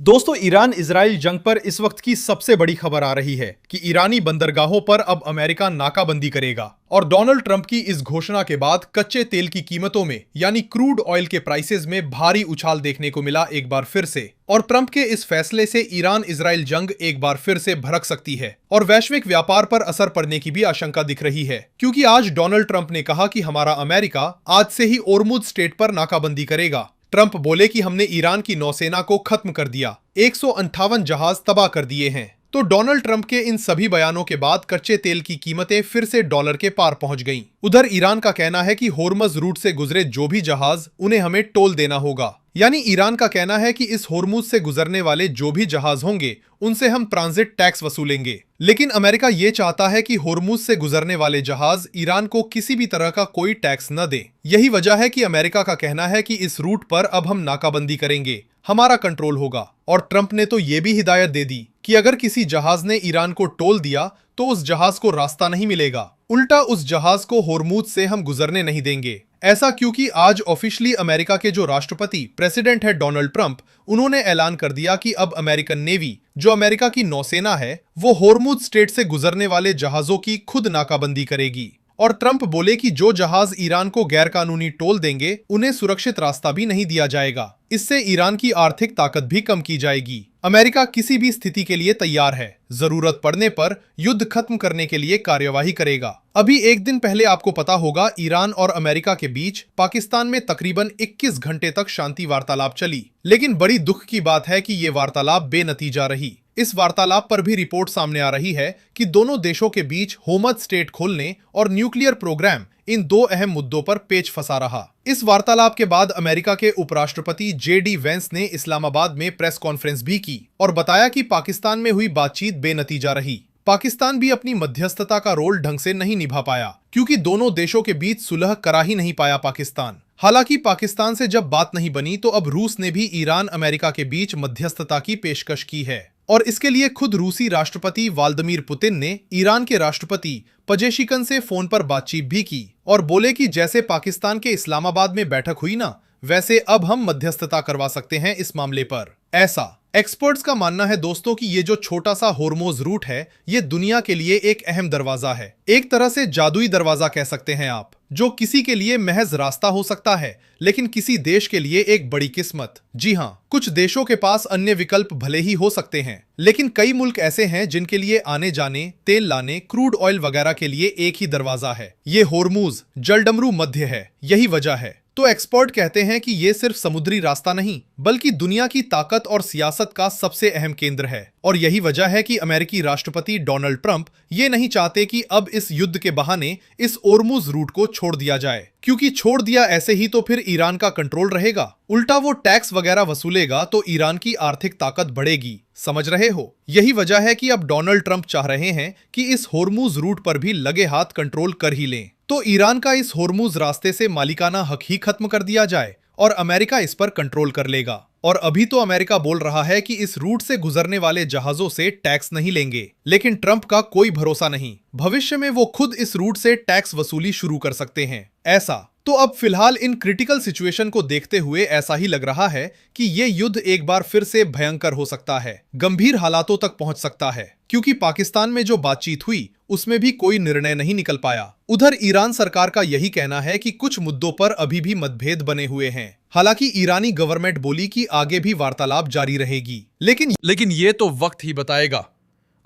दोस्तों, Iran Israel जंग पर इस वक्त की सबसे बड़ी खबर आ रही है कि ईरानी बंदरगाहों पर अब अमेरिका नाकाबंदी करेगा। और डोनाल्ड ट्रंप की इस घोषणा के बाद कच्चे तेल की कीमतों में यानी क्रूड ऑयल के प्राइसेस में भारी उछाल देखने को मिला एक बार फिर से। और ट्रंप के इस फैसले से ईरान इजराइल जंग एक बार फिर से भड़क सकती है और वैश्विक व्यापार पर असर पड़ने की भी आशंका दिख रही है, क्योंकि आज डोनाल्ड ट्रंप ने कहा कि हमारा अमेरिका आज से ही ओरमुज स्ट्रेट पर नाकाबंदी करेगा। ट्रंप बोले कि हमने ईरान की नौसेना को खत्म कर दिया, 158 जहाज तबाह कर दिए हैं। तो डोनाल्ड ट्रंप के इन सभी बयानों के बाद कच्चे तेल की कीमतें फिर से डॉलर के पार पहुंच गईं। उधर ईरान का कहना है कि होर्मुज रूट से गुजरे जो भी जहाज उन्हें हमें टोल देना होगा। यानी ईरान का कहना है कि इस होर्मुज से गुजरने वाले जो भी जहाज होंगे उनसे हम ट्रांजिट टैक्स वसूलेंगे। लेकिन अमेरिका ये चाहता है कि होर्मुज से गुजरने वाले जहाज ईरान को किसी भी तरह का कोई टैक्स न दे। यही वजह है कि अमेरिका का कहना है कि इस रूट पर अब हम नाकाबंदी करेंगे, हमारा कंट्रोल होगा। और ट्रंप ने तो ये भी हिदायत दे दी कि अगर किसी जहाज ने ईरान को टोल दिया तो उस जहाज को रास्ता नहीं मिलेगा, उल्टा उस जहाज को होर्मुज से हम गुजरने नहीं देंगे। ऐसा क्योंकि आज ऑफिशियली अमेरिका के जो राष्ट्रपति प्रेसिडेंट है डोनाल्ड ट्रंप, उन्होंने ऐलान कर दिया कि अब अमेरिकन नेवी, जो अमेरिका की नौसेना है, वो होर्मुज स्ट्रेट से गुजरने वाले जहाजों की खुद नाकाबंदी करेगी। और ट्रंप बोले कि जो जहाज ईरान को गैरकानूनी टोल देंगे उन्हें सुरक्षित रास्ता भी नहीं दिया जाएगा। इससे ईरान की आर्थिक ताकत भी कम की जाएगी। अमेरिका किसी भी स्थिति के लिए तैयार है, जरूरत पड़ने पर युद्ध खत्म करने के लिए कार्यवाही करेगा। अभी एक दिन पहले आपको पता होगा, ईरान और अमेरिका के बीच पाकिस्तान में तकरीबन 21 घंटे तक शांति वार्तालाप चली। लेकिन बड़ी दुख की बात है कि ये वार्तालाप बेनतीजा रही। इस वार्तालाप पर भी रिपोर्ट सामने आ रही है कि दोनों देशों के बीच होमज स्टेट खोलने और न्यूक्लियर प्रोग्राम, इन दो अहम मुद्दों पर पेच फंसा रहा। इस वार्तालाप के बाद अमेरिका के उपराष्ट्रपति JD वेंस ने इस्लामाबाद में प्रेस कॉन्फ्रेंस भी की और बताया कि पाकिस्तान में हुई बातचीत बेनतीजा रही। पाकिस्तान भी अपनी मध्यस्थता का रोल ढंग से नहीं निभा पाया, क्योंकि दोनों देशों के बीच सुलह करा ही नहीं पाया पाकिस्तान। हालांकि पाकिस्तान से जब बात नहीं बनी तो अब रूस ने भी ईरान अमेरिका के बीच मध्यस्थता की पेशकश की है। और इसके लिए खुद रूसी राष्ट्रपति व्लादिमीर पुतिन ने ईरान के राष्ट्रपति पजेशिकन से फोन पर बातचीत भी की और बोले कि जैसे पाकिस्तान के इस्लामाबाद में बैठक हुई ना, वैसे अब हम मध्यस्थता करवा सकते हैं इस मामले पर। ऐसा एक्सपर्ट्स का मानना है दोस्तों कि ये जो छोटा सा होर्मुज रूट है, ये दुनिया के लिए एक अहम दरवाजा है, एक तरह से जादुई दरवाजा कह सकते हैं आप, जो किसी के लिए महज रास्ता हो सकता है, लेकिन किसी देश के लिए एक बड़ी किस्मत। जी हाँ, कुछ देशों के पास अन्य विकल्प भले ही हो सकते हैं, लेकिन कई मुल्क ऐसे हैं जिनके लिए आने जाने, तेल लाने, क्रूड ऑयल वगैरह के लिए एक ही दरवाजा है, ये होर्मुज जलडमरू मध्य है। यही वजह है। तो एक्सपर्ट कहते हैं कि ये सिर्फ समुद्री रास्ता नहीं, बल्कि दुनिया की ताकत और सियासत का सबसे अहम केंद्र है। और यही वजह है कि अमेरिकी राष्ट्रपति डोनाल्ड ट्रंप ये नहीं चाहते कि अब इस युद्ध के बहाने इस ओरमुज रूट को छोड़ दिया जाए, क्योंकि छोड़ दिया ऐसे ही तो फिर ईरान का कंट्रोल रहेगा, उल्टा वो टैक्स वगैरह वसूलेगा तो ईरान की आर्थिक ताकत बढ़ेगी। समझ रहे हो? यही वजह है कि अब डोनाल्ड ट्रंप चाह रहे हैं कि इस होर्मुज रूट पर भी लगे हाथ कंट्रोल कर ही लें, तो ईरान का इस होर्मुज रास्ते से मालिकाना हक ही खत्म कर दिया जाए और अमेरिका इस पर कंट्रोल कर लेगा। और अभी तो अमेरिका बोल रहा है कि इस रूट से गुजरने वाले जहाजों से टैक्स नहीं लेंगे, लेकिन ट्रंप का कोई भरोसा नहीं, भविष्य में वो खुद इस रूट से टैक्स वसूली शुरू कर सकते हैं। ऐसा तो अब फिलहाल इन क्रिटिकल सिचुएशन को देखते हुए ऐसा ही लग रहा है कि ये युद्ध एक बार फिर से भयंकर हो सकता है, गंभीर हालातों तक पहुंच सकता है, क्योंकि पाकिस्तान में जो बातचीत हुई उसमें भी कोई निर्णय नहीं निकल पाया। उधर ईरान सरकार का यही कहना है कि कुछ मुद्दों पर अभी भी मतभेद बने हुए हैं। हालांकि ईरानी गवर्नमेंट बोली कि आगे भी वार्तालाप जारी रहेगी, लेकिन ये तो वक्त ही बताएगा।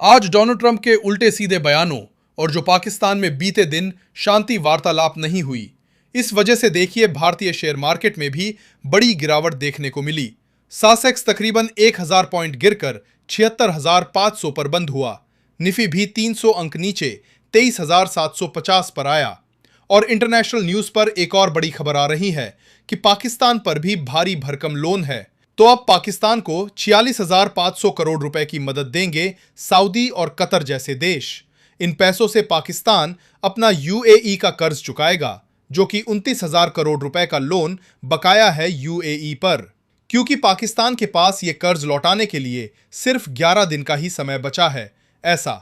आज डोनाल्ड ट्रंप के उल्टे सीधे बयानों और जो पाकिस्तान में बीते दिन शांति वार्तालाप नहीं हुई, इस वजह से देखिए भारतीय शेयर मार्केट में भी बड़ी गिरावट देखने को मिली। सेंसेक्स तकरीबन 1000 पॉइंट गिरकर 76,500 पर बंद हुआ। निफ्टी भी 300 अंक नीचे 23,750 पर आया। और इंटरनेशनल न्यूज पर एक और बड़ी खबर आ रही है कि पाकिस्तान पर भी भारी भरकम लोन है, तो अब पाकिस्तान को 46,500 करोड़ रुपए की मदद देंगे सऊदी और कतर जैसे देश। इन पैसों से पाकिस्तान अपना UAE का कर्ज चुकाएगा, जो कि 29,000 करोड़ रुपए का लोन बकाया है UAE पर, क्योंकि पाकिस्तान के पास ये कर्ज लौटाने के लिए सिर्फ 11 दिन का ही समय बचा है। ऐसा।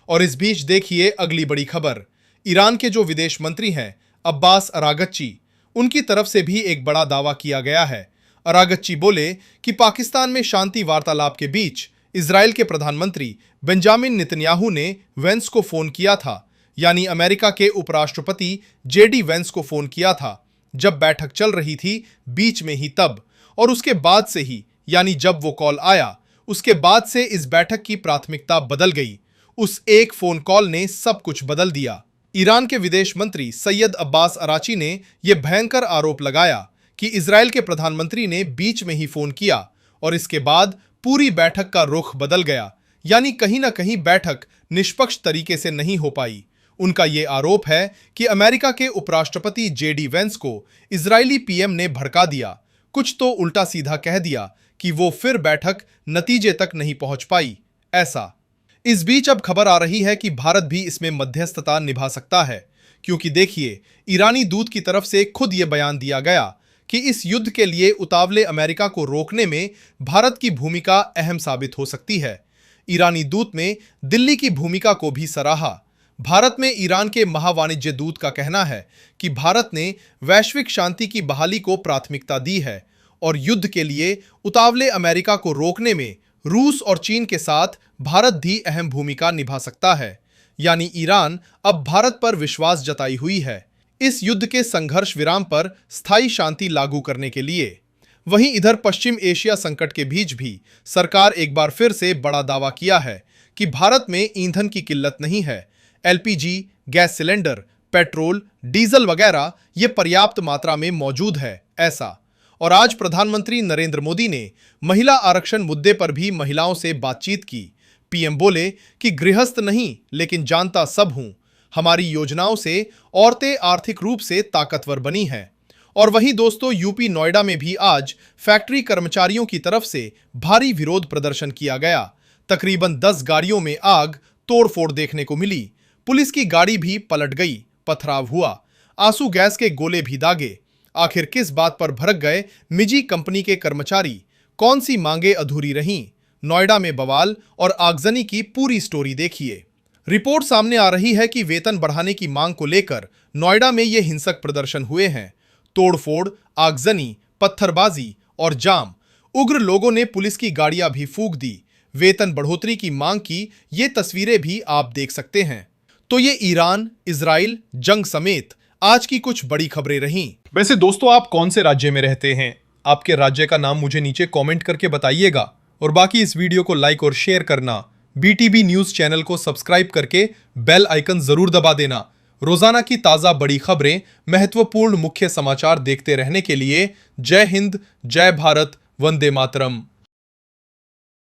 और इस बीच देखिए अगली बड़ी खबर, ईरान के जो विदेश मंत्री हैं अब्बास अरागच्ची, उनकी तरफ से भी एक बड़ा दावा किया गया है। अरागच्ची बोले कि पाकिस्तान में शांति वार्तालाप के बीच इजराइल के प्रधानमंत्री बेंजामिन नेतन्याहू ने वेंस को फोन किया था, यानी अमेरिका के उपराष्ट्रपति जेडी वेंस को फोन किया था जब बैठक चल रही थी बीच में ही तब, और उसके बाद से ही, यानी जब वो कॉल आया उसके बाद से इस बैठक की प्राथमिकता बदल गई। उस एक फोन कॉल ने सब कुछ बदल दिया। ईरान के विदेश मंत्री सैयद अब्बास अराची ने यह भयंकर आरोप लगाया कि इजराइल के प्रधानमंत्री ने बीच में ही फोन किया और इसके बाद पूरी बैठक का रुख बदल गया, यानी कहीं ना कहीं बैठक निष्पक्ष तरीके से नहीं हो पाई। उनका यह आरोप है कि अमेरिका के उपराष्ट्रपति जेडी वेंस को इजरायली पीएम ने भड़का दिया, कुछ तो उल्टा सीधा कह दिया कि वो फिर बैठक नतीजे तक नहीं पहुंच पाई। ऐसा इस बीच अब खबर आ रही है कि भारत भी इसमें मध्यस्थता निभा सकता है, क्योंकि देखिए ईरानी दूत की तरफ से खुद ये बयान दिया गया कि इस युद्ध के लिए उतावले अमेरिका को रोकने में भारत की भूमिका अहम साबित हो सकती है। ईरानी दूत में दिल्ली की भूमिका को भी सराहा। भारत में ईरान के महावाणिज्य दूत का कहना है कि भारत ने वैश्विक शांति की बहाली को प्राथमिकता दी है और युद्ध के लिए उतावले अमेरिका को रोकने में रूस और चीन के साथ भारत भी अहम भूमिका निभा सकता है, यानी ईरान अब भारत पर विश्वास जताई हुई है इस युद्ध के संघर्ष विराम पर स्थायी शांति लागू करने के लिए। वहीं इधर पश्चिम एशिया संकट के बीच भी सरकार एक बार फिर से बड़ा दावा किया है कि भारत में ईंधन की किल्लत नहीं है। LPG, gas cylinder, petrol, diesel वगैरह ये पर्याप्त मात्रा में मौजूद है ऐसा। और आज प्रधानमंत्री नरेंद्र मोदी ने महिला आरक्षण मुद्दे पर भी महिलाओं से बातचीत की। पीएम बोले कि गृहस्थ नहीं लेकिन जानता सब हूं, हमारी योजनाओं से औरतें आर्थिक रूप से ताकतवर बनी हैं। और वहीं दोस्तों यूपी नोएडा में भी आज फैक्ट्री कर्मचारियों की तरफ से भारी विरोध प्रदर्शन किया गया। तकरीबन 10 गाड़ियों में आग तोड़फोड़ देखने को मिली। पुलिस की गाड़ी भी पलट गई, पथराव हुआ, आंसू गैस के गोले भी दागे। आखिर किस बात पर भड़क गए निजी कंपनी के कर्मचारी, कौन सी मांगे अधूरी रहीं? नोएडा में बवाल और आगजनी की पूरी स्टोरी देखिए। रिपोर्ट सामने आ रही है कि वेतन बढ़ाने की मांग को लेकर नोएडा में ये हिंसक प्रदर्शन हुए हैं। तोड़फोड़, आगजनी, पत्थरबाजी और जाम। उग्र लोगों ने पुलिस की गाड़ियां भी फूंक दी। वेतन बढ़ोतरी की मांग की ये तस्वीरें भी आप देख सकते हैं। तो ये ईरान इजराइल जंग समेत आज की कुछ बड़ी खबरें रहीं। वैसे दोस्तों, आप कौन से राज्य में रहते हैं? आपके राज्य का नाम मुझे नीचे कमेंट करके बताइएगा। और बाकी इस वीडियो को लाइक और शेयर करना, बीटीबी न्यूज चैनल को सब्सक्राइब करके बेल आइकन जरूर दबा देना। रोजाना की ताजा बड़ी खबरें, महत्वपूर्ण मुख्य समाचार देखते रहने के लिए जय हिंद, जय भारत, वंदे मातरम।